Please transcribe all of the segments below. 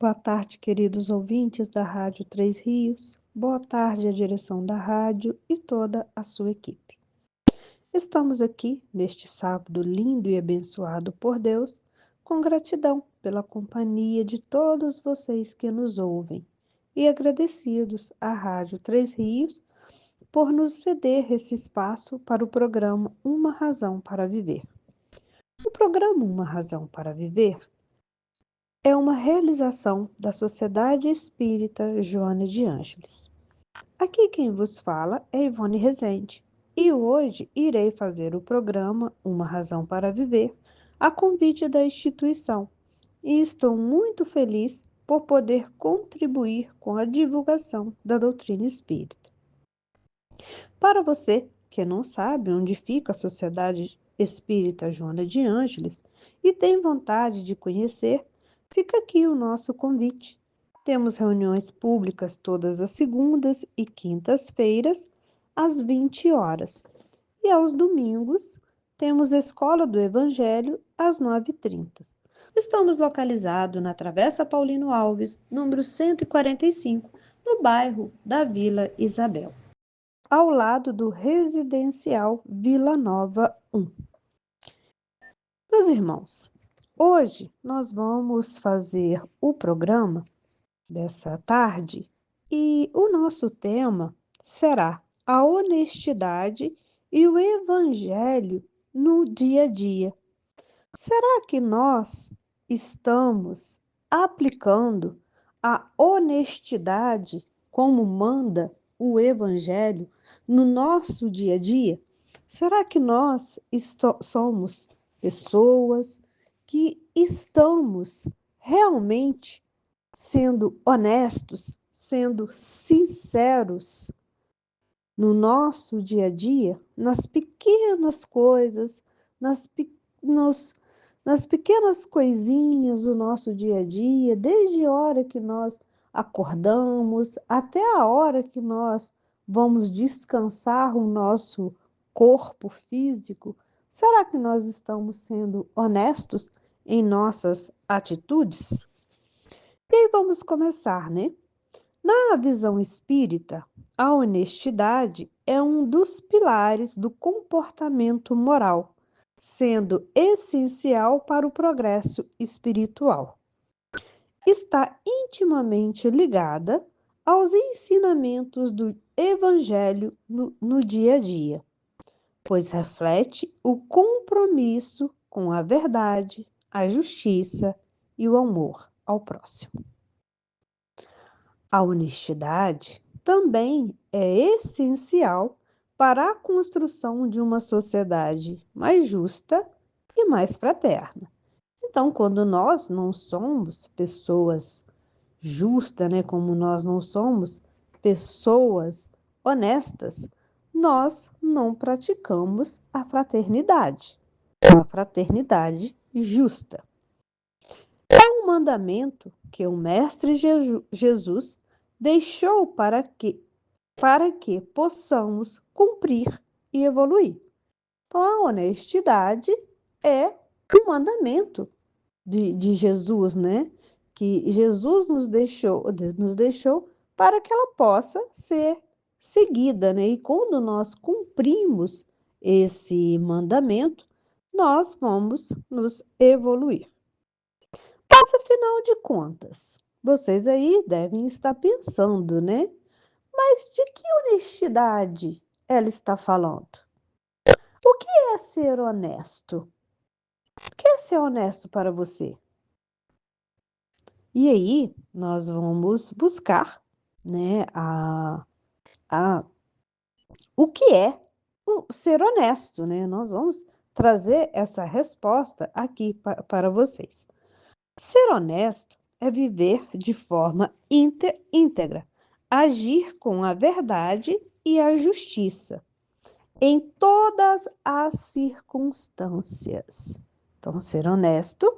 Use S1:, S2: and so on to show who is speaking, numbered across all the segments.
S1: Boa tarde, queridos ouvintes da Rádio Três Rios. Boa tarde à direção da rádio e toda a sua equipe. Estamos aqui neste sábado lindo e abençoado por Deus, com gratidão pela companhia de todos vocês que nos ouvem e agradecidos à Rádio Três Rios por nos ceder esse espaço para o programa Uma Razão para Viver. O programa Uma Razão para Viver é uma realização da Sociedade Espírita Joana de Ângeles. Aqui quem vos fala é Ivone Rezende e hoje irei fazer o programa Uma Razão para Viver a convite da instituição e estou muito feliz por poder contribuir com a divulgação da doutrina espírita. Para você que não sabe onde fica a Sociedade Espírita Joana de Ângeles e tem vontade de conhecer, fica aqui o nosso convite. Temos reuniões públicas todas as segundas e quintas-feiras, às 20 horas. E aos domingos, temos a Escola do Evangelho, às 9h30. Estamos localizados na Travessa Paulino Alves, número 145, no bairro da Vila Isabel, ao lado do Residencial Vila Nova 1. Meus irmãos, hoje nós vamos fazer o programa dessa tarde e o nosso tema será a honestidade e o evangelho no dia a dia. Será que nós estamos aplicando a honestidade como manda o evangelho no nosso dia a dia? Será que nós somos pessoas que estamos realmente sendo honestos, sendo sinceros no nosso dia a dia, nas pequenas coisas, nas pequenas coisinhas do nosso dia a dia, desde a hora que nós acordamos até a hora que nós vamos descansar o nosso corpo físico? Será que nós estamos sendo honestos em nossas atitudes? E aí vamos começar, né? Na visão espírita, a honestidade é um dos pilares do comportamento moral, sendo essencial para o progresso espiritual. Está intimamente ligada aos ensinamentos do Evangelho no dia a dia, pois reflete o compromisso com a verdade, a justiça e o amor ao próximo. A honestidade também é essencial para a construção de uma sociedade mais justa e mais fraterna. Então, quando nós não somos pessoas justas, né, como nós não somos pessoas honestas, nós não praticamos a fraternidade justa. É um mandamento que o Mestre Jesus deixou para que possamos cumprir e evoluir. Então, a honestidade é um mandamento de Jesus, né? Que Jesus nos deixou para que ela possa ser seguida, né? E quando nós cumprimos esse mandamento, nós vamos nos evoluir. Mas, afinal de contas, vocês aí devem estar pensando, né? Mas de que honestidade ela está falando? O que é ser honesto? O que é ser honesto para você? E aí, nós vamos buscar, né, o que é o ser honesto, né? Nós vamos trazer essa resposta aqui para vocês. Ser honesto é viver de forma íntegra, agir com a verdade e a justiça em todas as circunstâncias. Então, ser honesto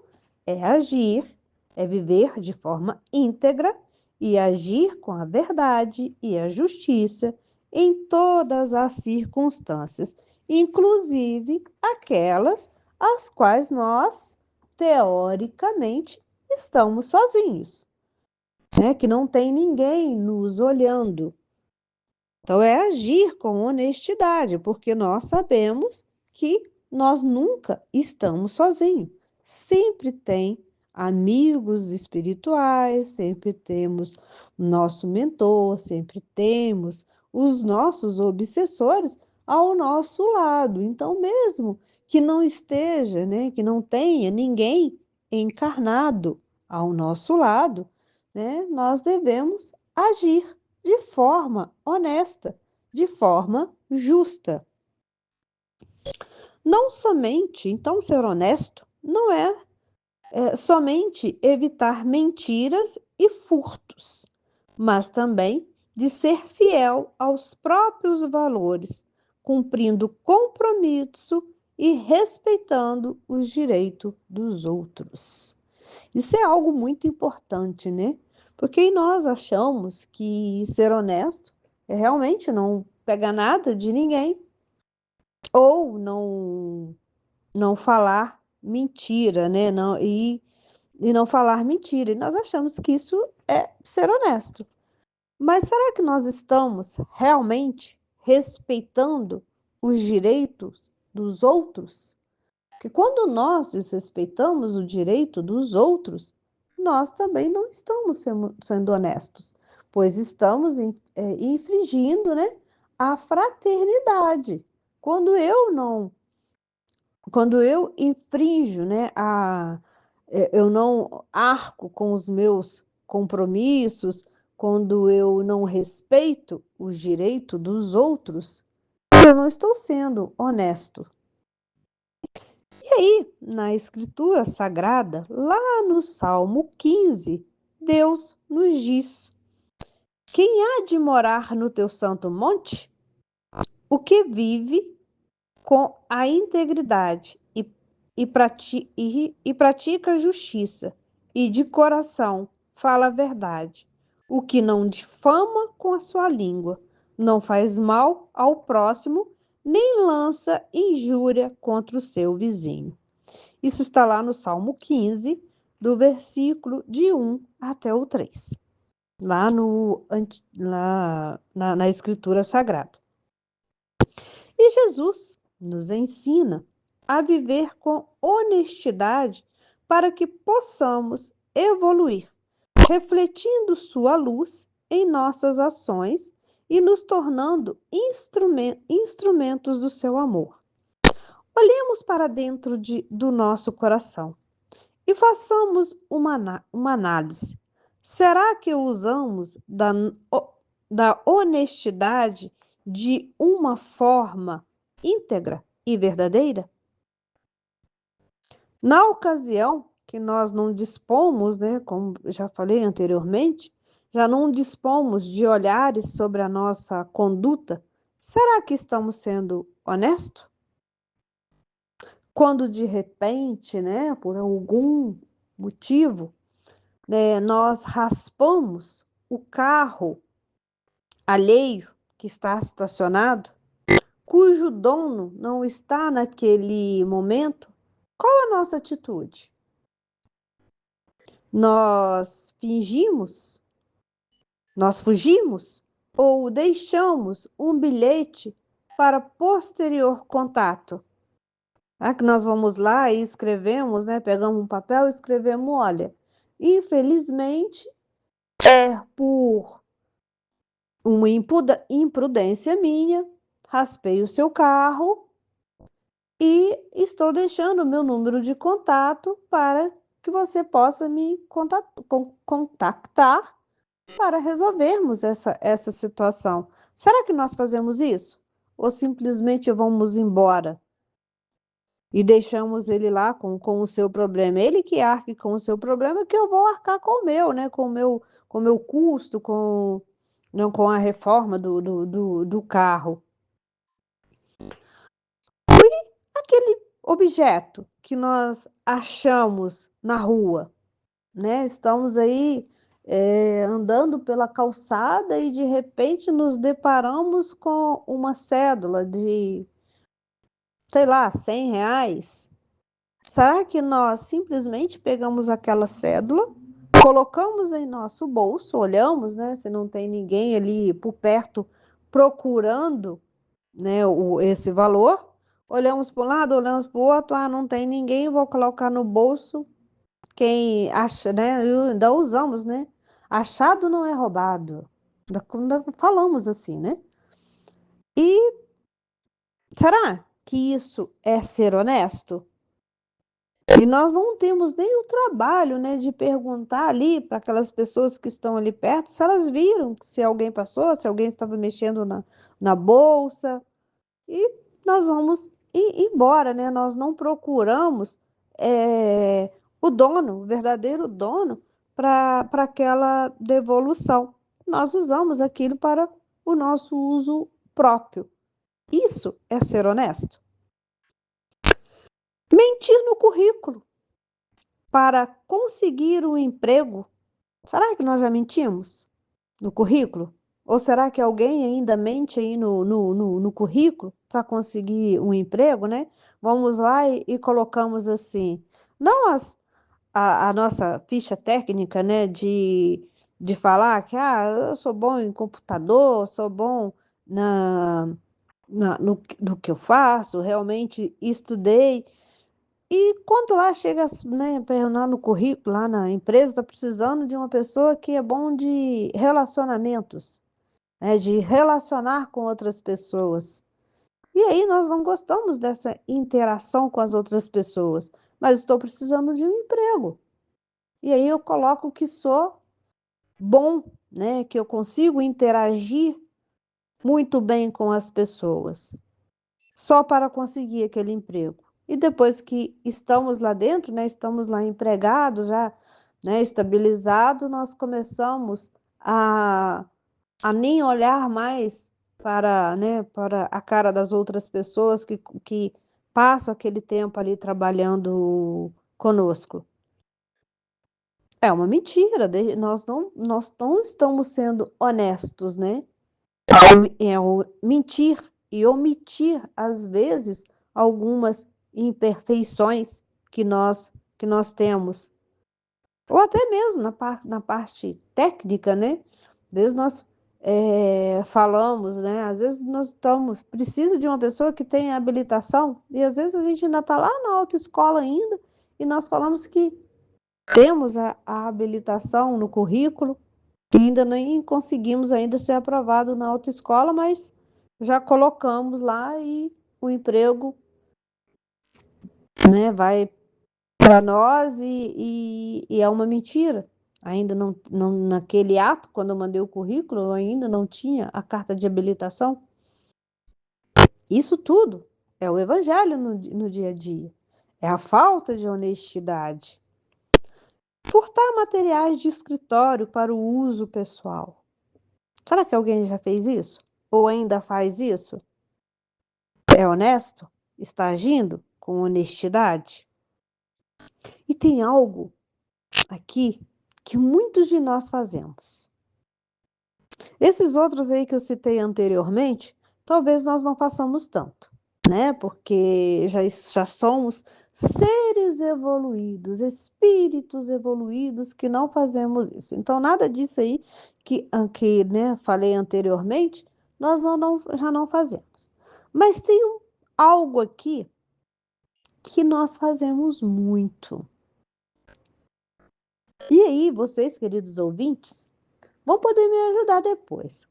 S1: é agir, é viver de forma íntegra e agir com a verdade e a justiça em todas as circunstâncias, inclusive aquelas às quais nós, teoricamente, estamos sozinhos. né? Que não tem ninguém nos olhando. Então, é agir com honestidade, porque nós sabemos que nós nunca estamos sozinhos. Sempre tem amigos espirituais, sempre temos nosso mentor, sempre temos os nossos obsessores ao nosso lado. Então, mesmo que não esteja, né, que não tenha ninguém encarnado ao nosso lado, né, nós devemos agir de forma honesta, de forma justa. Não somente, então, ser honesto não é somente evitar mentiras e furtos, mas também de ser fiel aos próprios valores, cumprindo compromisso e respeitando os direitos dos outros. Isso é algo muito importante, né? Porque nós achamos que ser honesto é realmente não pegar nada de ninguém ou não falar mentira, né? E não falar mentira. E nós achamos que isso é ser honesto. Mas será que nós estamos realmente respeitando os direitos dos outros? Que quando nós desrespeitamos o direito dos outros, nós também não estamos sendo honestos, pois estamos infringindo, né, a fraternidade. Quando eu não, quando eu infrinjo, né, eu não arco com os meus compromissos, quando eu não respeito os direitos dos outros, eu não estou sendo honesto. E aí, na Escritura Sagrada, lá no Salmo 15, Deus nos diz: Quem há de morar no teu santo monte? O que vive com a integridade e pratica a justiça, e de coração fala a verdade, o que não difama com a sua língua, não faz mal ao próximo, nem lança injúria contra o seu vizinho. Isso está lá no Salmo 15, do versículo de 1 até o 3, lá, na Escritura Sagrada. E Jesus nos ensina a viver com honestidade para que possamos evoluir, refletindo sua luz em nossas ações e nos tornando instrumentos do seu amor. Olhemos para dentro do nosso coração e façamos uma análise. Será que usamos da honestidade de uma forma íntegra e verdadeira? Na ocasião que nós não dispomos, né, como já falei anteriormente, já não dispomos de olhares sobre a nossa conduta, será que estamos sendo honestos? Quando de repente, né, por algum motivo, né, nós raspamos o carro alheio que está estacionado, cujo dono não está naquele momento, qual a nossa atitude? Nós fingimos? Nós fugimos? Ou deixamos um bilhete para posterior contato? Que nós vamos lá e escrevemos, né? Pegamos um papel e escrevemos, olha, infelizmente é por uma imprudência minha, raspei o seu carro e estou deixando o meu número de contato para que você possa me contactar para resolvermos essa situação. Será que nós fazemos isso? Ou simplesmente vamos embora e deixamos ele lá com o seu problema? Ele que arque com o seu problema, que eu vou arcar com o meu, né? Com o meu custo, não, com a reforma do carro. Aquele objeto que nós achamos na rua, né? Estamos aí andando pela calçada e de repente nos deparamos com uma cédula de, sei lá, R$ 100. Será que nós simplesmente pegamos aquela cédula, colocamos em nosso bolso, olhamos, né, se não tem ninguém ali por perto procurando, né, esse valor, olhamos para um lado, olhamos para o outro, não tem ninguém, vou colocar no bolso. Quem acha, né, ainda usamos, né, achado não é roubado, ainda falamos assim, né, e será que isso é ser honesto? E nós não temos nem o trabalho, né, de perguntar ali para aquelas pessoas que estão ali perto se elas viram, se alguém passou, se alguém estava mexendo na bolsa, e nós vamos embora, né? Nós não procuramos o dono, o verdadeiro dono, para aquela devolução. Nós usamos aquilo para o nosso uso próprio. Isso é ser honesto. Mentir no currículo para conseguir um emprego. Será que nós já mentimos no currículo? Ou será que alguém ainda mente aí no currículo para conseguir um emprego, né? Vamos lá e colocamos assim, não a nossa ficha técnica, né, de falar que eu sou bom em computador, sou bom no que eu faço, realmente estudei. E quando lá chega, né, lá no currículo, lá na empresa, está precisando de uma pessoa que é bom de relacionamentos, né, de relacionar com outras pessoas. E aí nós não gostamos dessa interação com as outras pessoas, mas estou precisando de um emprego. E aí eu coloco que sou bom, né, que eu consigo interagir muito bem com as pessoas, só para conseguir aquele emprego. E depois que estamos lá dentro, né, estamos lá empregados, já, né, estabilizados, nós começamos a nem olhar mais para, né, para a cara das outras pessoas que passam aquele tempo ali trabalhando conosco. É uma mentira, nós não estamos sendo honestos, né? É o mentir e omitir, às vezes, algumas imperfeições que nós temos. Ou até mesmo na parte técnica, né? Às vezes nós falamos, né? Às vezes nós estamos, precisa de uma pessoa que tenha habilitação, e às vezes a gente ainda está lá na autoescola ainda, e nós falamos que temos a habilitação no currículo, e ainda nem conseguimos ainda ser aprovado na autoescola, mas já colocamos lá e o emprego, né, vai para nós e é uma mentira. Ainda não, naquele ato, quando eu mandei o currículo, eu ainda não tinha a carta de habilitação. Isso tudo é o evangelho no dia a dia. É a falta de honestidade. Furtar materiais de escritório para o uso pessoal. Será que alguém já fez isso? Ou ainda faz isso? É honesto? Está agindo com honestidade? E tem algo aqui que muitos de nós fazemos. Esses outros aí que eu citei anteriormente, talvez nós não façamos tanto, né? Porque já somos seres evoluídos, espíritos evoluídos que não fazemos isso. Então, nada disso aí que né, falei anteriormente, nós já não fazemos. Mas tem algo aqui que nós fazemos muito. E aí, vocês, queridos ouvintes, vão poder me ajudar depois.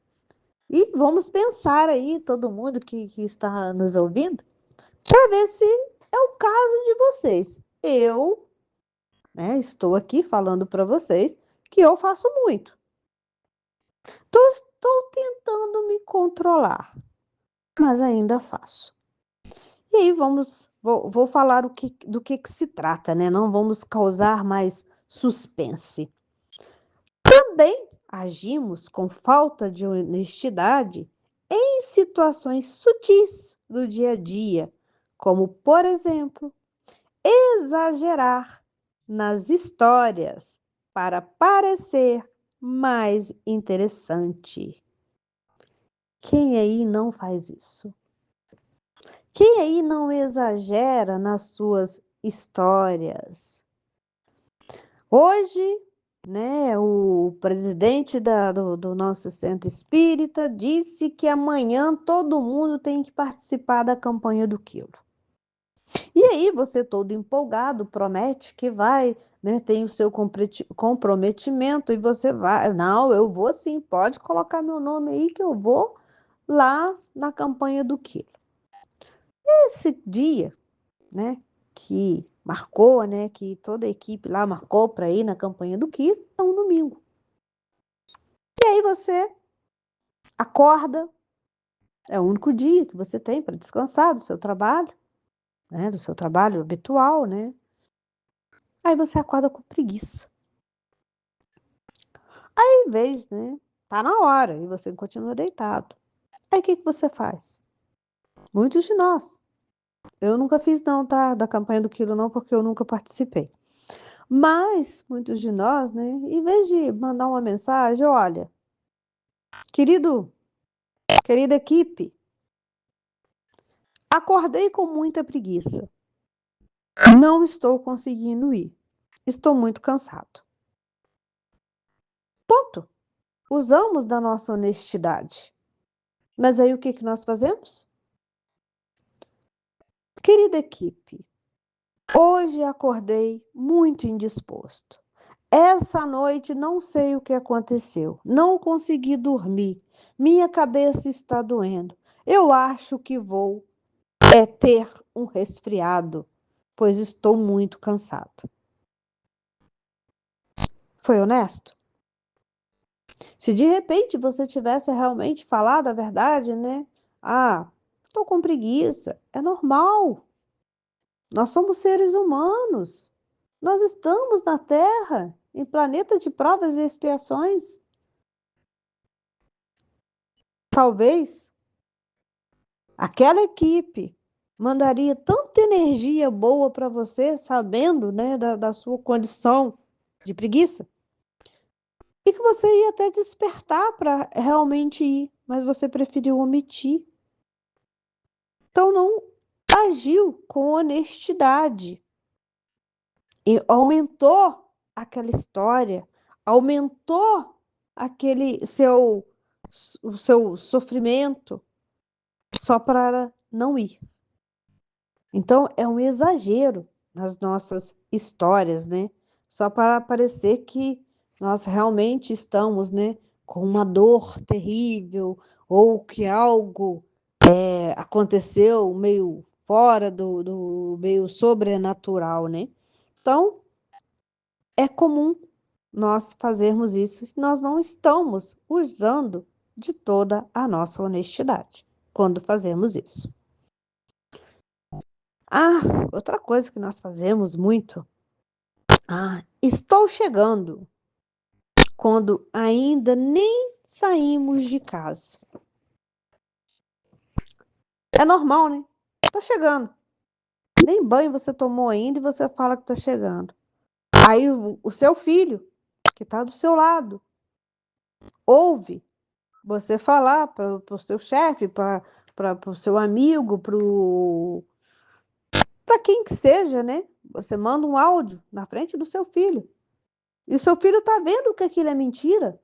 S1: E vamos pensar aí, todo mundo que está nos ouvindo, para ver se é o caso de vocês. Eu, né, estou aqui falando para vocês que eu faço muito. Estou tentando me controlar, mas ainda faço. E aí vou falar do que se trata, né? Não vamos causar mais suspense. Também agimos com falta de honestidade em situações sutis do dia a dia, como, por exemplo, exagerar nas histórias para parecer mais interessante. Quem aí não faz isso? Quem aí não exagera nas suas histórias? Hoje né? O presidente do nosso centro espírita disse que amanhã todo mundo tem que participar da campanha do quilo. E aí você todo empolgado promete que vai, né? Tem o seu comprometimento e você vai. Não, eu vou sim, pode colocar meu nome aí que eu vou lá na campanha do quilo. Esse dia, né? Que marcou, né? Que toda a equipe lá marcou para ir na campanha do quilo, é um domingo. E aí você acorda, é o único dia que você tem para descansar do seu trabalho, né? Do seu trabalho habitual, né? Aí você acorda com preguiça. Aí, em vez, né? Tá na hora e você continua deitado. Aí o que que você faz? Muitos de nós. Eu nunca fiz não, tá? Da campanha do quilo não, porque eu nunca participei. Mas muitos de nós, né? Em vez de mandar uma mensagem, olha, querida equipe, acordei com muita preguiça. Não estou conseguindo ir. Estou muito cansado. Ponto. Usamos da nossa honestidade. Mas aí o que que nós fazemos? Querida equipe, hoje acordei muito indisposto. Essa noite não sei o que aconteceu. Não consegui dormir. Minha cabeça está doendo. Eu acho que vou ter um resfriado, pois estou muito cansado. Foi honesto? Se de repente você tivesse realmente falado a verdade, né? Ah, estou com preguiça. É normal. Nós somos seres humanos. Nós estamos na Terra, em planeta de provas e expiações. Talvez aquela equipe mandaria tanta energia boa para você, sabendo, né, da sua condição de preguiça, e que você ia até despertar para realmente ir, mas você preferiu omitir. Então não agiu com honestidade e aumentou aquela história, aumentou o seu sofrimento só para não ir. Então é um exagero nas nossas histórias, né? Só para parecer que nós realmente estamos, né, com uma dor terrível ou que algo aconteceu meio fora do meio sobrenatural, né? Então, é comum nós fazermos isso, nós não estamos usando de toda a nossa honestidade quando fazemos isso. Ah, outra coisa que nós fazemos muito. Ah, estou chegando quando ainda nem saímos de casa. É normal, né? Tô chegando. Nem banho você tomou ainda e você fala que tá chegando. Aí o seu filho, que tá do seu lado, ouve você falar para o seu chefe, para o seu amigo, para quem que seja, né? Você manda um áudio na frente do seu filho. E o seu filho tá vendo que aquilo é mentira.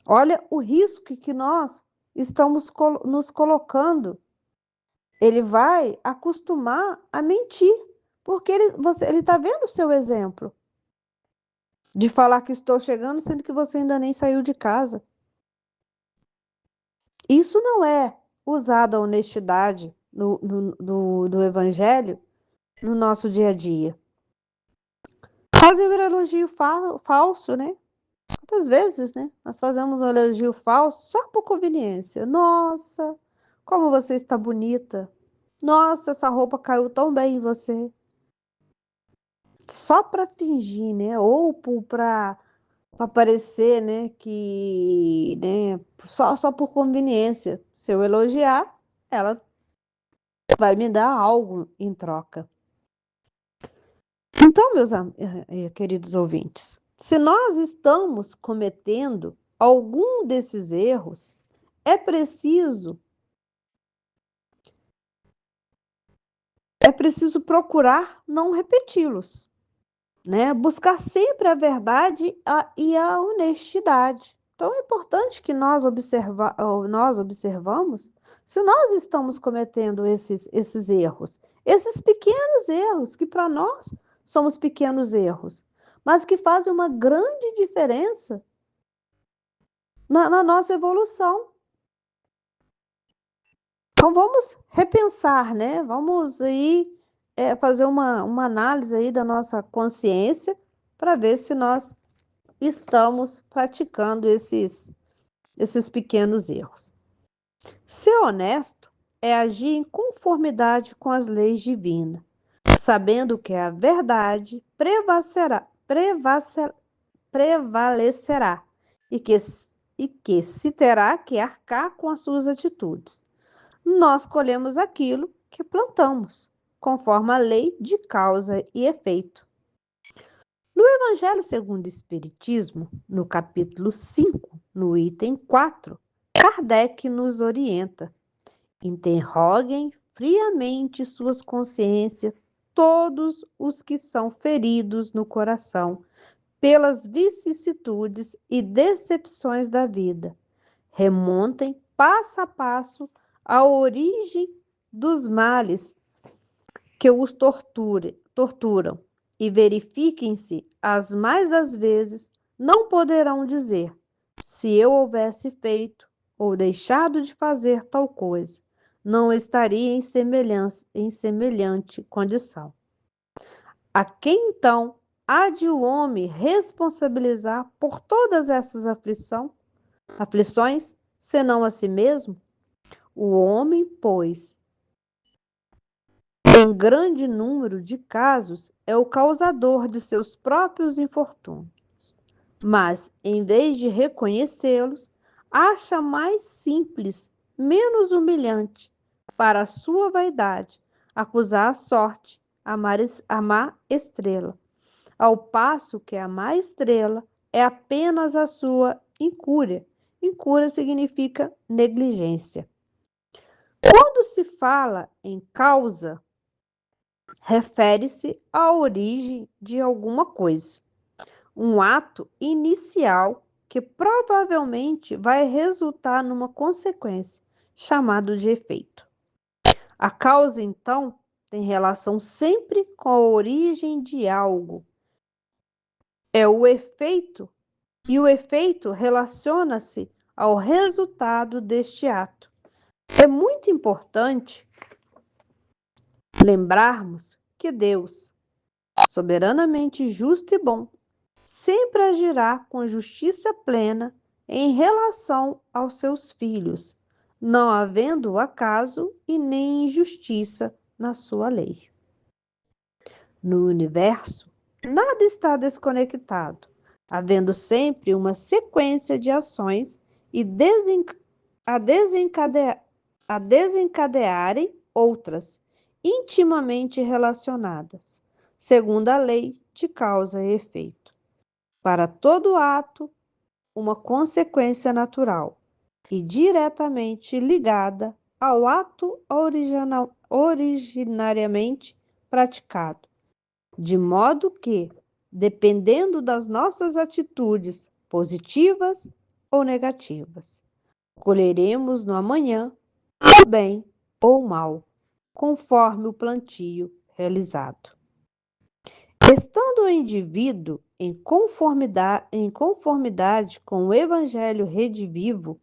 S1: Olha o risco que nós estamos nos colocando. Ele vai acostumar a mentir, porque ele está vendo o seu exemplo de falar que estou chegando, sendo que você ainda nem saiu de casa. Isso não é usado a honestidade do Evangelho no nosso dia a dia. Fazer um elogio falso, né? Quantas vezes, né? Nós fazemos um elogio falso só por conveniência. Nossa, como você está bonita. Nossa, essa roupa caiu tão bem em você. Só para fingir, né? Ou para parecer, né? Que, né? Só por conveniência. Se eu elogiar, ela vai me dar algo em troca. Então, queridos ouvintes, se nós estamos cometendo algum desses erros, é preciso procurar não repeti-los. né? Buscar sempre a verdade e a honestidade. Então, é importante que nós observamos se nós estamos cometendo esses erros, esses pequenos erros, que para nós somos pequenos erros, mas que fazem uma grande diferença na nossa evolução. Então, vamos repensar, né? Vamos aí fazer uma análise aí da nossa consciência para ver se nós estamos praticando esses pequenos erros. Ser honesto é agir em conformidade com as leis divinas, sabendo que a verdade prevalecerá e que se terá que arcar com as suas atitudes. Nós colhemos aquilo que plantamos, conforme a lei de causa e efeito. No Evangelho segundo o Espiritismo, no capítulo 5, no item 4, Kardec nos orienta: interroguem friamente suas consciências todos os que são feridos no coração pelas vicissitudes e decepções da vida. Remontem passo a passo a origem dos males que os torturam e verifiquem-se, as mais das vezes, não poderão dizer: se eu houvesse feito ou deixado de fazer tal coisa, não estaria em semelhante condição. A quem então há de o homem responsabilizar por todas essas aflições, senão a si mesmo? O homem, pois, em grande número de casos, é o causador de seus próprios infortúnios. Mas, em vez de reconhecê-los, acha mais simples, menos humilhante, para a sua vaidade, acusar a sorte, a má estrela, ao passo que a má estrela é apenas a sua incúria. Incúria significa negligência. Quando se fala em causa, refere-se à origem de alguma coisa, um ato inicial que provavelmente vai resultar numa consequência, chamado de efeito. A causa, então, tem relação sempre com a origem de algo. É o efeito, e o efeito relaciona-se ao resultado deste ato. É muito importante lembrarmos que Deus, soberanamente justo e bom, sempre agirá com justiça plena em relação aos seus filhos, não havendo acaso e nem injustiça na sua lei. No universo, nada está desconectado, havendo sempre uma sequência de ações e a desencadearem outras, intimamente relacionadas, segundo a lei de causa e efeito. Para todo ato, uma consequência natural e diretamente ligada ao ato originariamente praticado, de modo que, dependendo das nossas atitudes positivas ou negativas, colheremos no amanhã o bem ou o mal, conforme o plantio realizado. Estando o indivíduo em conformidade com o Evangelho redivivo,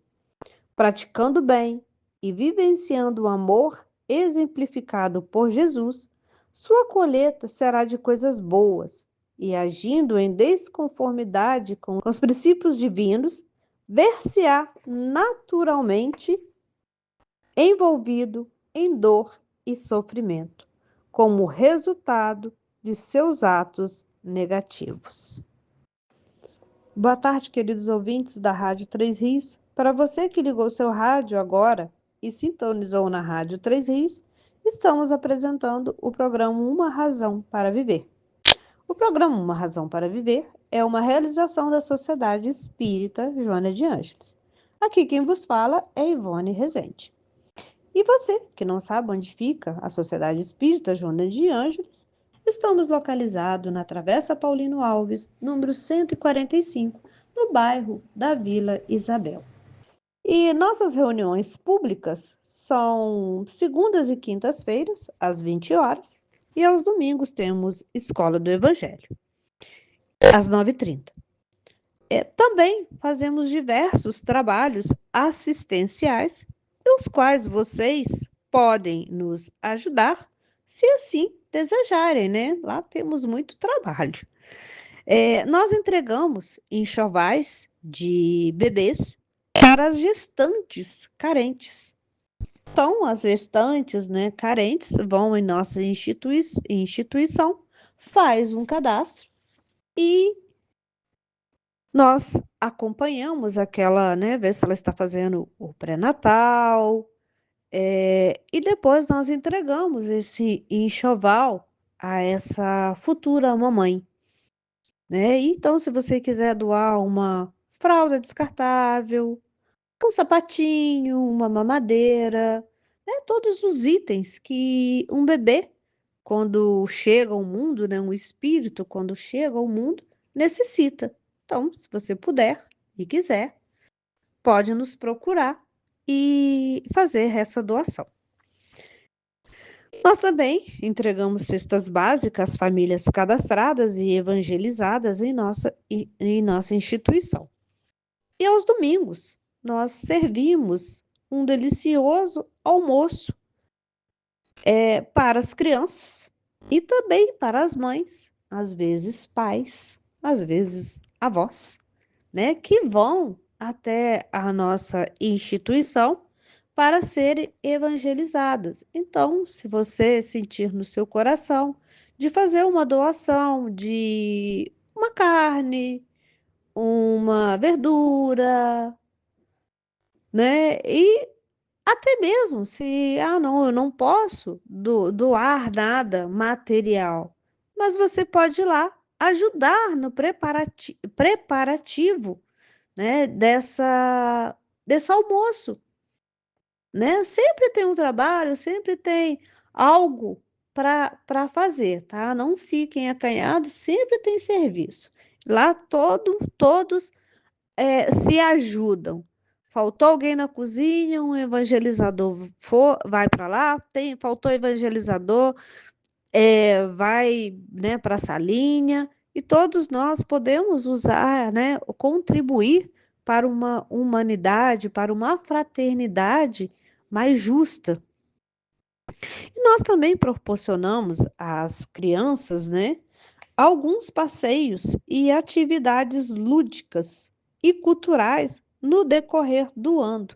S1: praticando bem e vivenciando o amor exemplificado por Jesus, sua colheita será de coisas boas e, agindo em desconformidade com os princípios divinos, ver-se-á naturalmente envolvido em dor e sofrimento, como resultado de seus atos negativos. Boa tarde, queridos ouvintes da Rádio Três Rios. Para você que ligou seu rádio agora e sintonizou na Rádio Três Rios, estamos apresentando o programa Uma Razão para Viver. O programa Uma Razão para Viver é uma realização da Sociedade Espírita Joana de Ângeles. Aqui quem vos fala é Ivone Rezende. E você, que não sabe onde fica a Sociedade Espírita Joana de Ângeles, Estamos localizados na Travessa Paulino Alves, número 145, no bairro da Vila Isabel. E nossas reuniões públicas são segundas e quintas-feiras, às 20 horas, e aos domingos temos Escola do Evangelho, às 9h30. Também fazemos diversos trabalhos assistenciais, os quais vocês podem nos ajudar, se assim desejarem, né? Lá temos muito trabalho. Nós entregamos enxovais de bebês para as gestantes carentes. Então, as gestantes, né, carentes vão em nossa instituição, faz um cadastro e nós acompanhamos aquela, né, ver se ela está fazendo o pré-natal, e depois nós entregamos esse enxoval a essa futura mamãe, né? Então, se você quiser doar uma fralda descartável, um sapatinho, uma mamadeira, né? Todos os itens que um bebê, quando chega ao mundo, né? Um espírito, quando chega ao mundo, necessita. Então, se você puder e quiser, pode nos procurar e fazer essa doação. Nós também entregamos cestas básicas às famílias cadastradas e evangelizadas em nossa instituição. E aos domingos, nós servimos um delicioso almoço para as crianças e também para as mães, às vezes pais, às vezes avós, né, que vão até a nossa instituição para serem evangelizadas. Então, se você sentir no seu coração de fazer uma doação de uma carne, uma verdura, né? E até mesmo se, não, eu não posso doar nada material, mas você pode ir lá ajudar no preparativo, né, desse almoço, né? Sempre tem um trabalho, sempre tem algo para fazer, tá? Não fiquem acanhados, sempre tem serviço. Lá todos se ajudam. Faltou alguém na cozinha, um evangelizador vai para lá, faltou evangelizador, vai, né, para a salinha, e todos nós podemos usar, né, contribuir para uma humanidade, para uma fraternidade mais justa. E nós também proporcionamos às crianças, né, alguns passeios e atividades lúdicas e culturais no decorrer do ano.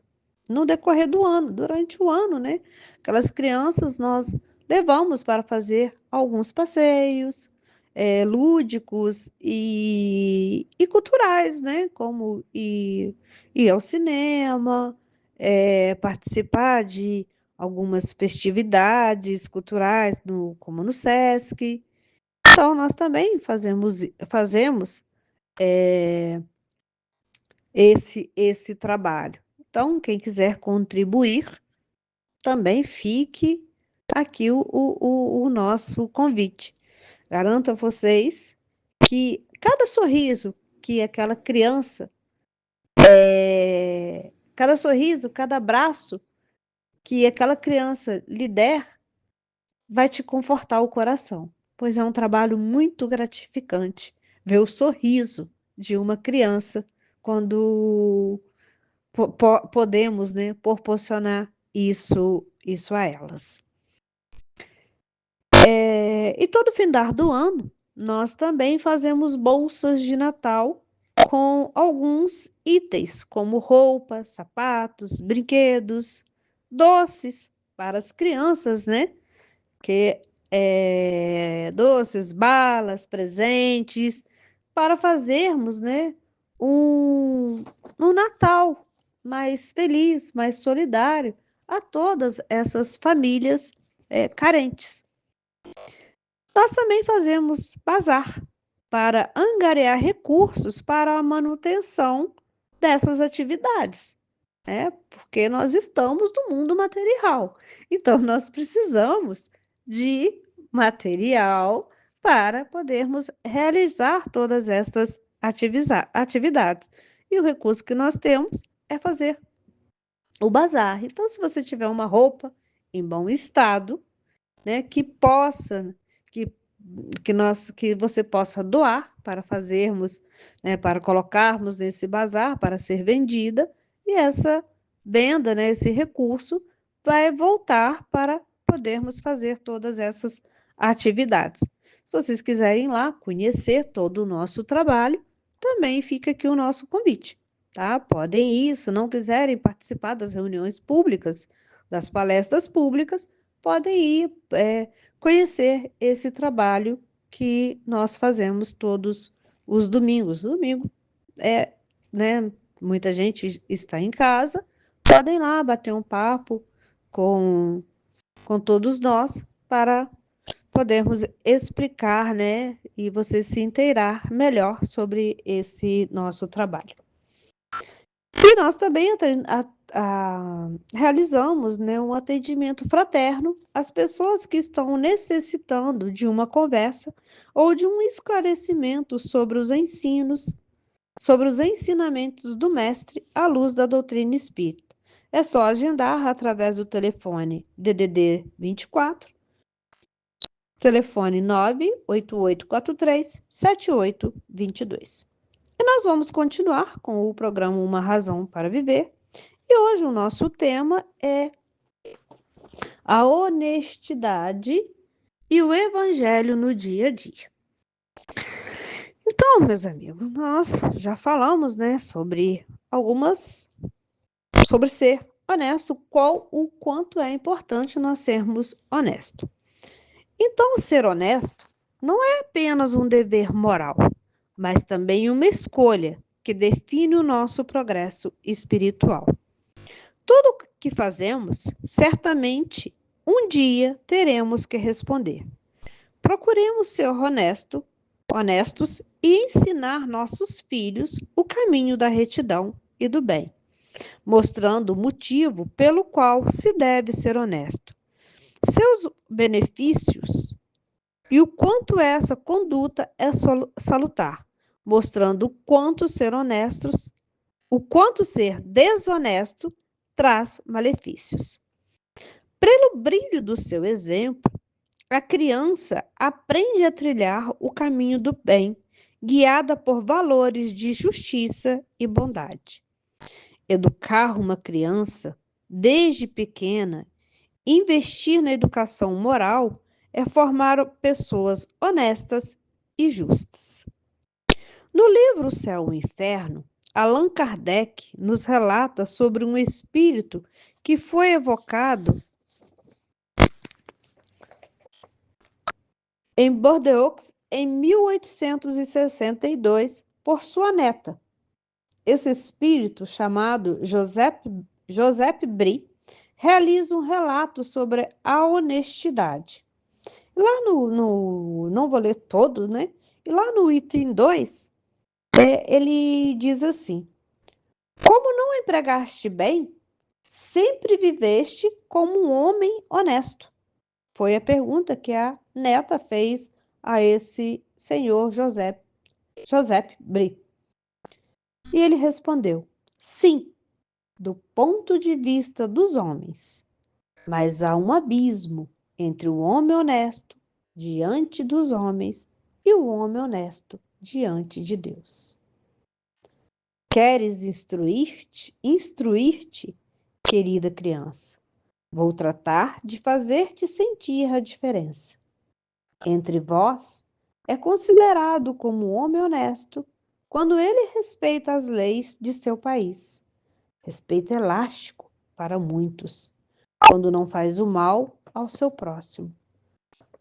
S1: No decorrer do ano, durante o ano, né? Aquelas crianças nós levamos para fazer alguns passeios lúdicos e culturais, né? Como ir ao cinema, participar de algumas festividades culturais, como no Sesc. Então, nós também fazemos esse trabalho. Então, quem quiser contribuir, também fique aqui o nosso convite. Garanto a vocês que cada sorriso que aquela criança, cada sorriso, cada abraço que aquela criança lhe der, vai te confortar o coração, pois é um trabalho muito gratificante ver o sorriso de uma criança quando podemos, né, proporcionar isso a elas. E todo findar do ano, nós também fazemos bolsas de Natal com alguns itens, como roupas, sapatos, brinquedos, doces para as crianças, né? Que doces, balas, presentes, para fazermos, né, um Natal mais feliz, mais solidário a todas essas famílias carentes. Nós também fazemos bazar para angariar recursos para a manutenção dessas atividades, né? Porque nós estamos no mundo material, então nós precisamos de material para podermos realizar todas estas atividades. E o recurso que nós temos é fazer o bazar. Então, se você tiver uma roupa em bom estado, né, que, que você possa doar para fazermos, né, para colocarmos nesse bazar para ser vendida, e essa venda, né, esse recurso vai voltar para podermos fazer todas essas atividades. Se vocês quiserem ir lá conhecer todo o nosso trabalho, também fica aqui o nosso convite, tá? Podem ir, se não quiserem participar das reuniões públicas, das palestras públicas, podem ir conhecer esse trabalho que nós fazemos todos os domingos. Domingo é, né, muita gente está em casa, podem lá bater um papo com todos nós para podermos explicar, né, e você se inteirar melhor sobre esse nosso trabalho. E nós também realizamos, né, um atendimento fraterno às pessoas que estão necessitando de uma conversa ou de um esclarecimento sobre os ensinos, sobre os ensinamentos do Mestre à luz da doutrina espírita. É só agendar através do telefone DDD 24, telefone 98843-7822. E nós vamos continuar com o programa Uma Razão para Viver. E hoje o nosso tema é a honestidade e o evangelho no dia a dia. Então, meus amigos, nós já falamos, né, sobre ser honesto, o quanto é importante nós sermos honestos. Então, ser honesto não é apenas um dever moral, mas também uma escolha que define o nosso progresso espiritual. Tudo que fazemos, certamente, um dia teremos que responder. Procuremos ser honestos e ensinar nossos filhos o caminho da retidão e do bem, mostrando o motivo pelo qual se deve ser honesto, seus benefícios e o quanto essa conduta é salutar, mostrando o quanto ser desonesto traz malefícios. Pelo brilho do seu exemplo, a criança aprende a trilhar o caminho do bem, guiada por valores de justiça e bondade. Educar uma criança desde pequena, investir na educação moral, é formar pessoas honestas e justas. No livro O Céu e o Inferno, Allan Kardec nos relata sobre um espírito que foi evocado em Bordeaux em 1862 por sua neta. Esse espírito, chamado Joseph Brie, realiza um relato sobre a honestidade. Lá não vou ler todo, né? E lá no item 2, ele diz assim: como não empregaste bem, sempre viveste como um homem honesto. Foi a pergunta que a neta fez a esse senhor Joseph Brie. E ele respondeu: sim, do ponto de vista dos homens, mas há um abismo entre o homem honesto diante dos homens e o homem honesto diante de Deus. Queres instruir-te, querida criança? Vou tratar de fazer-te sentir a diferença. Entre vós, é considerado como homem honesto quando ele respeita as leis de seu país. Respeito elástico para muitos, quando não faz o mal ao seu próximo,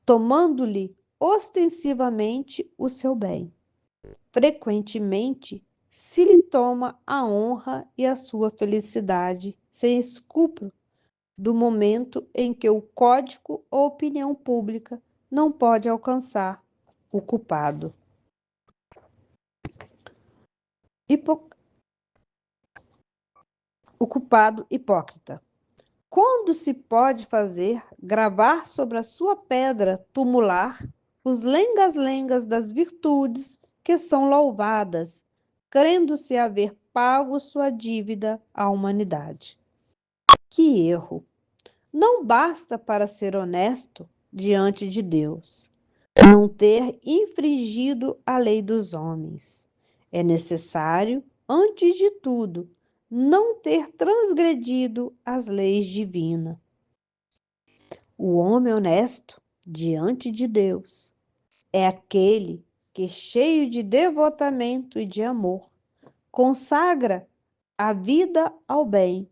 S1: tomando-lhe ostensivamente o seu bem. Frequentemente, se lhe toma a honra e a sua felicidade sem escrúpulo do momento em que o código ou opinião pública não pode alcançar o culpado. O culpado hipócrita. Quando se pode fazer gravar sobre a sua pedra tumular os lengas-lengas das virtudes que são louvadas, crendo-se haver pago sua dívida à humanidade. Que erro! Não basta para ser honesto diante de Deus não ter infringido a lei dos homens. É necessário, antes de tudo, não ter transgredido as leis divinas. O homem honesto diante de Deus é aquele que, cheio de devotamento e de amor, consagra a vida ao bem,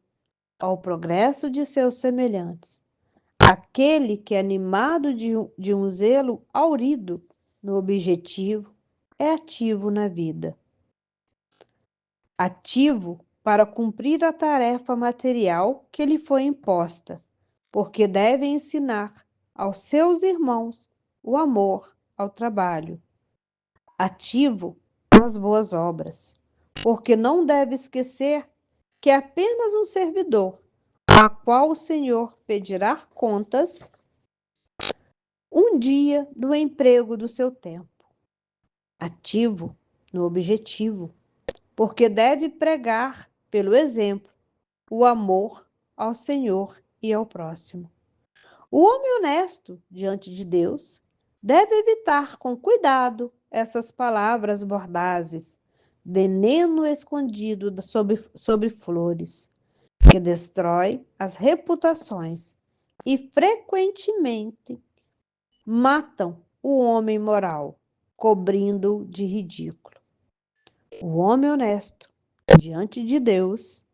S1: ao progresso de seus semelhantes. Aquele que, animado de um zelo aurido no objetivo, é ativo na vida. Ativo para cumprir a tarefa material que lhe foi imposta, porque deve ensinar aos seus irmãos o amor ao trabalho. Ativo nas boas obras, porque não deve esquecer que é apenas um servidor, a qual o Senhor pedirá contas um dia do emprego do seu tempo. Ativo no objetivo, porque deve pregar, pelo exemplo, o amor ao Senhor e ao próximo. O homem honesto diante de Deus deve evitar com cuidado essas palavras mordazes, veneno escondido sobre flores, que destrói as reputações e frequentemente matam o homem moral, cobrindo-o de ridículo. O homem honesto diante de Deus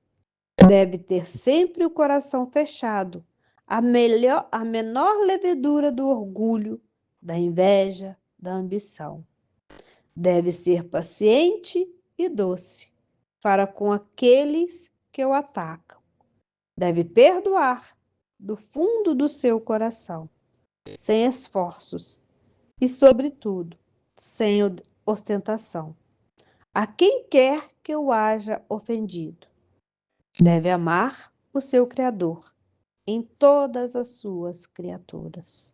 S1: deve ter sempre o coração fechado à menor levedura do orgulho, da inveja, da ambição. Deve ser paciente e doce para com aqueles que o atacam. Deve perdoar do fundo do seu coração, sem esforços e, sobretudo, sem ostentação, a quem quer que o haja ofendido. Deve amar o seu Criador em todas as suas criaturas.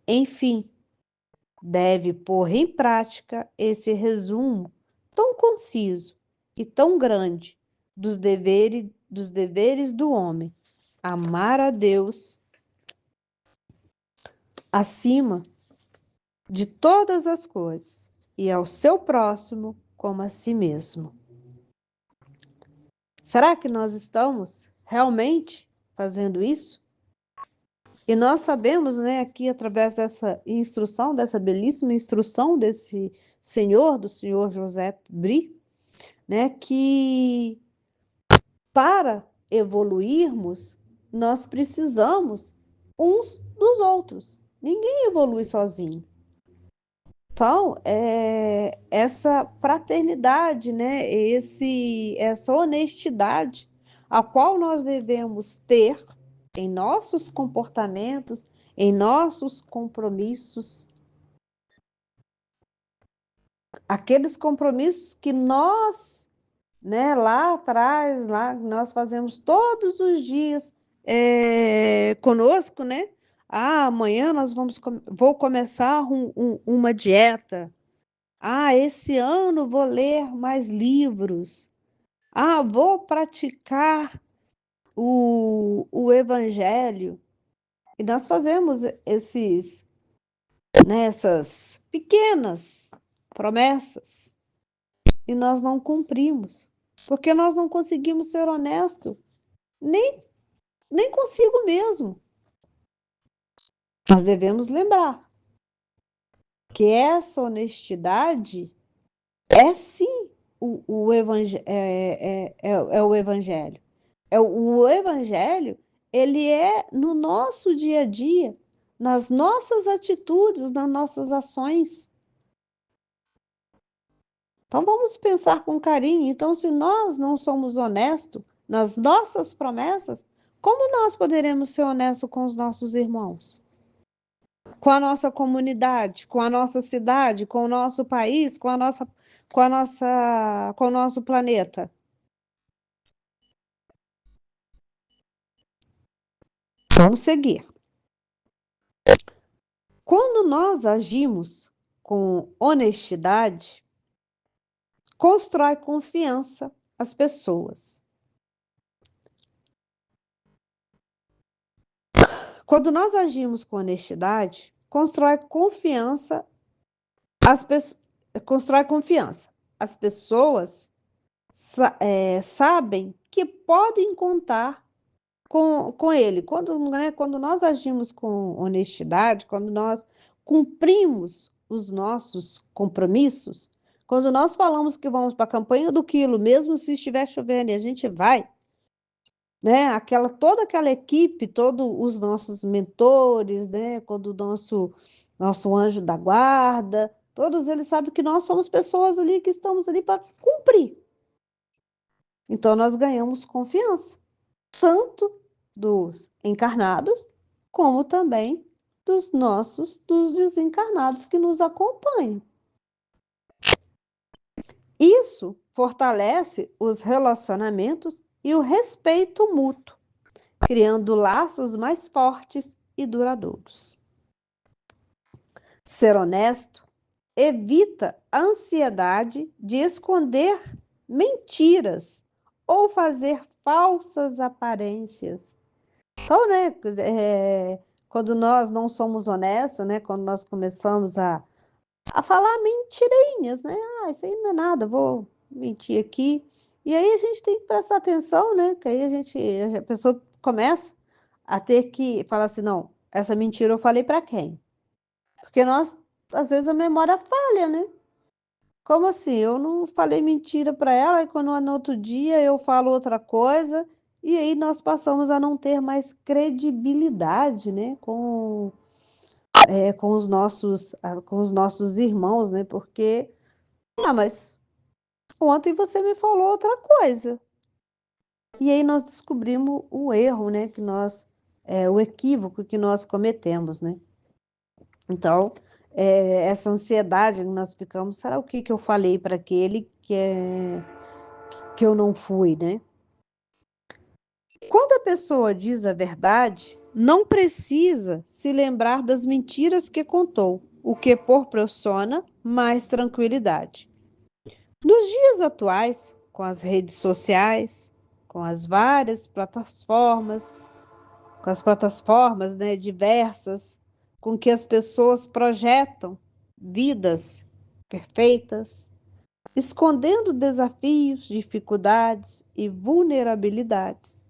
S1: Enfim, deve pôr em prática esse resumo tão conciso e tão grande dos deveres do homem: amar a Deus acima de todas as coisas e ao seu próximo como a si mesmo. Será que nós estamos realmente fazendo isso? E nós sabemos, né, aqui através dessa instrução, dessa belíssima instrução desse senhor, do senhor José Brie, né, que para evoluirmos, nós precisamos uns dos outros. Ninguém evolui sozinho. Então, essa fraternidade, né, essa honestidade, a qual nós devemos ter em nossos comportamentos, em nossos compromissos, aqueles compromissos que nós, né, lá atrás, lá nós fazemos todos os dias conosco, né? Ah, amanhã vou começar uma dieta. Ah, esse ano vou ler mais livros. Ah, vou praticar o evangelho. E nós fazemos essas pequenas promessas e nós não cumprimos, porque nós não conseguimos ser honestos, nem, nem consigo mesmo. Nós devemos lembrar que essa honestidade é sim o evangelho, é o evangelho. O evangelho, ele é no nosso dia a dia, nas nossas atitudes, nas nossas ações. Então vamos pensar com carinho. Então, se nós não somos honestos nas nossas promessas, como nós poderemos ser honestos com os nossos irmãos? Com a nossa comunidade, com a nossa cidade, com o nosso país, com o nosso planeta? Vamos seguir. Quando nós agimos com honestidade, constrói confiança às pessoas. Quando nós agimos com honestidade, constrói confiança às pessoas. Constrói confiança. As pessoas sabem que podem contar com ele. Quando nós agimos com honestidade, quando nós cumprimos os nossos compromissos, quando nós falamos que vamos para a campanha do quilo, mesmo se estiver chovendo, e a gente vai, né? Toda aquela equipe, todos os nossos mentores, né? Quando o nosso anjo da guarda, todos eles sabem que nós somos pessoas ali que estamos ali para cumprir. Então nós ganhamos confiança, tanto dos encarnados, como também dos desencarnados que nos acompanham. Isso fortalece os relacionamentos e o respeito mútuo, criando laços mais fortes e duradouros. Ser honesto evita a ansiedade de esconder mentiras ou fazer falsas aparências. Então, né, quando nós não somos honestos, né, quando nós começamos a falar mentirinhas, né, isso aí não é nada, vou mentir aqui. E aí a gente tem que prestar atenção, né, que aí a pessoa começa a ter que falar assim, não, essa mentira eu falei para quem? Porque nós, às vezes, a memória falha, né? Como assim? Eu não falei mentira para ela e quando no outro dia eu falo outra coisa e aí nós passamos a não ter mais credibilidade, né, com os nossos irmãos, né? Porque, mas ontem você me falou outra coisa. E aí nós descobrimos o erro, né, o equívoco que nós cometemos, né? Então, essa ansiedade que nós ficamos, será o que eu falei para aquele que eu não fui, né? Quando a pessoa diz a verdade, não precisa se lembrar das mentiras que contou, o que proporciona mais tranquilidade. Nos dias atuais, com as redes sociais, com as várias plataformas, com as plataformas, né, diversas, com que as pessoas projetam vidas perfeitas, escondendo desafios, dificuldades e vulnerabilidades.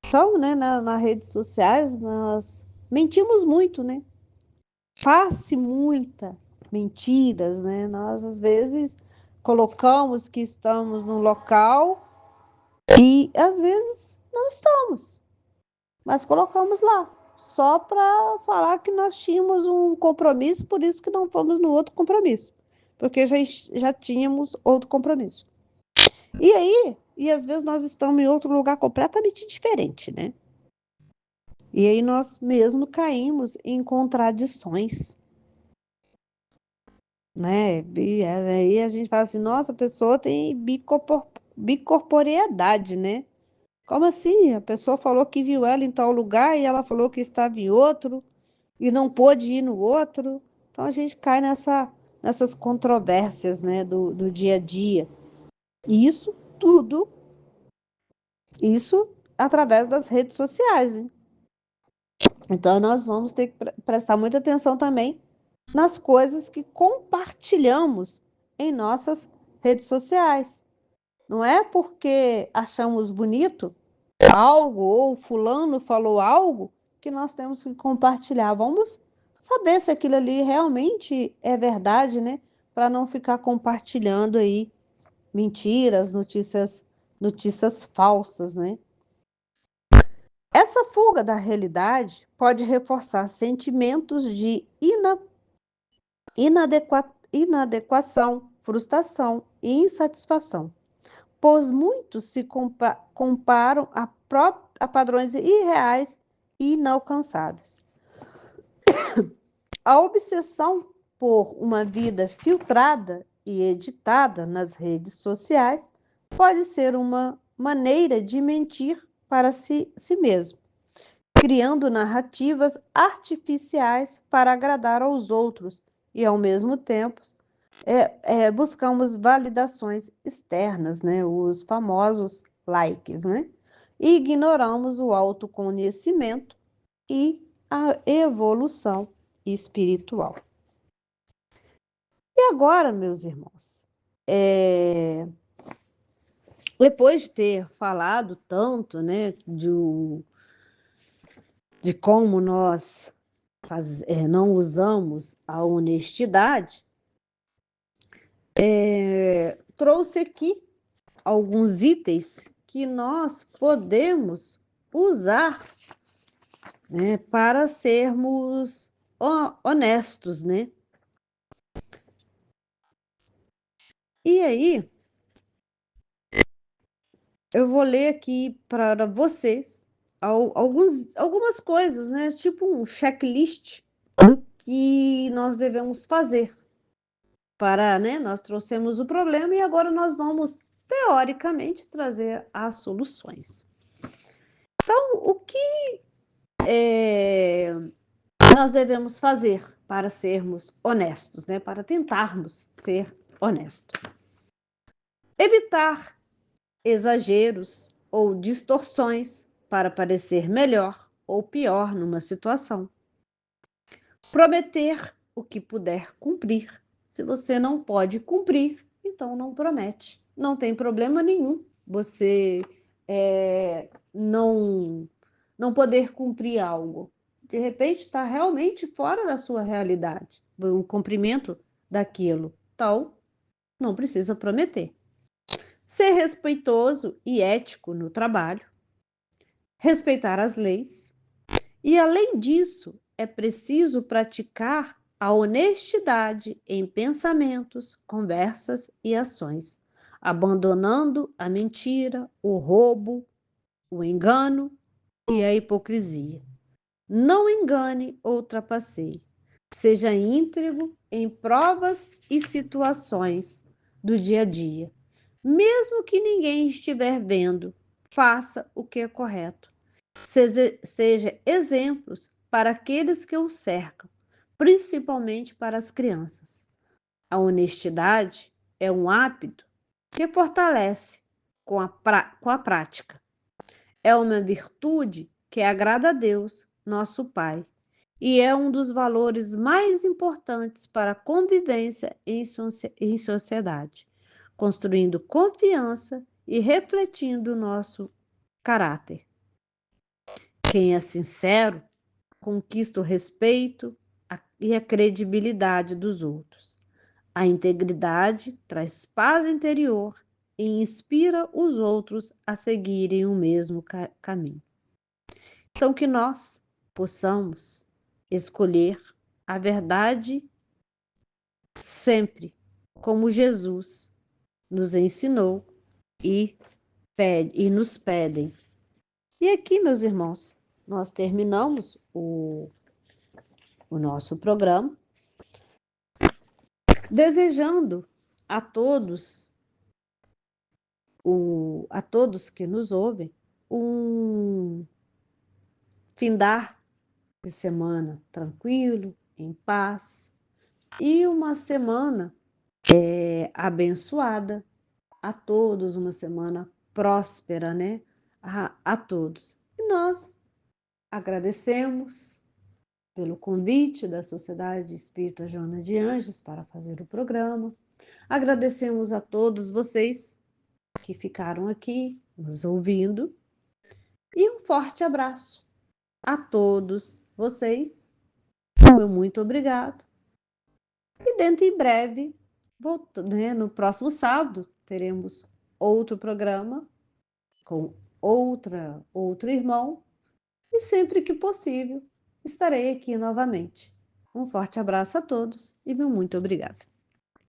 S1: Então, né, nas redes sociais, nós mentimos muito, né? Faz-se muita mentiras, né? Nós, às vezes, colocamos que estamos num local e, às vezes, não estamos, mas colocamos lá, só para falar que nós tínhamos um compromisso, por isso que não fomos no outro compromisso, porque já tínhamos outro compromisso. E aí, às vezes nós estamos em outro lugar completamente diferente, né? E aí nós mesmo caímos em contradições, né? E aí a gente fala assim, nossa, a pessoa tem bicorporeidade, né? Como assim? A pessoa falou que viu ela em tal lugar e ela falou que estava em outro e não pôde ir no outro. Então a gente cai nessas controvérsias, né, do dia a dia. E isso através das redes sociais, hein? Então nós vamos ter que prestar muita atenção também nas coisas que compartilhamos em nossas redes sociais. Não é porque achamos bonito algo ou fulano falou algo que nós temos que compartilhar. Vamos saber se aquilo ali realmente é verdade, né? Para não ficar compartilhando aí mentiras, notícias falsas, né? Essa fuga da realidade pode reforçar sentimentos de inadequação, frustração e insatisfação, pois muitos se comparam a padrões irreais e inalcançáveis. A obsessão por uma vida filtrada e editada nas redes sociais pode ser uma maneira de mentir para si mesmo criando narrativas artificiais para agradar aos outros e, ao mesmo tempo, buscamos validações externas, né? Os famosos likes, né? E ignoramos o autoconhecimento e a evolução espiritual. E agora, meus irmãos, depois de ter falado tanto, né, de como nós não usamos a honestidade, trouxe aqui alguns itens que nós podemos usar, né, para sermos honestos, né? E aí, eu vou ler aqui para vocês algumas coisas, né? Tipo um checklist do que nós devemos fazer para, né? Nós trouxemos o problema e agora nós vamos, teoricamente, trazer as soluções. Então, o que nós devemos fazer para sermos honestos, né? Para tentarmos ser honestos? Evitar exageros ou distorções para parecer melhor ou pior numa situação. Prometer o que puder cumprir. Se você não pode cumprir, então não promete. Não tem problema nenhum você não poder cumprir algo. De repente está realmente fora da sua realidade, o cumprimento daquilo. Então, não precisa prometer. Ser respeitoso e ético no trabalho, respeitar as leis, e além disso, é preciso praticar a honestidade em pensamentos, conversas e ações, abandonando a mentira, o roubo, o engano e a hipocrisia. Não engane ou trapaceie. Seja íntegro em provas e situações do dia a dia. Mesmo que ninguém estiver vendo, faça o que é correto. Seja exemplos para aqueles que o cercam, principalmente para as crianças. A honestidade é um hábito que fortalece com a prática. É uma virtude que agrada a Deus, nosso Pai, e é um dos valores mais importantes para a convivência em sociedade, construindo confiança e refletindo o nosso caráter. Quem é sincero conquista o respeito e a credibilidade dos outros. A integridade traz paz interior e inspira os outros a seguirem o mesmo caminho. Então, que nós possamos escolher a verdade sempre, como Jesus nos ensinou e nos pedem. E aqui, meus irmãos, nós terminamos o nosso programa, desejando a todos, a todos que nos ouvem, um findar de semana tranquilo, em paz, e uma semana abençoada a todos, uma semana próspera, né? A todos. E nós agradecemos pelo convite da Sociedade Espírita Joana de Anjos para fazer o programa. Agradecemos a todos vocês que ficaram aqui nos ouvindo e um forte abraço a todos vocês. Meu muito obrigado. E dentro em breve, né, no próximo sábado, teremos outro programa com outro irmão e sempre que possível estarei aqui novamente. Um forte abraço a todos e meu muito obrigada.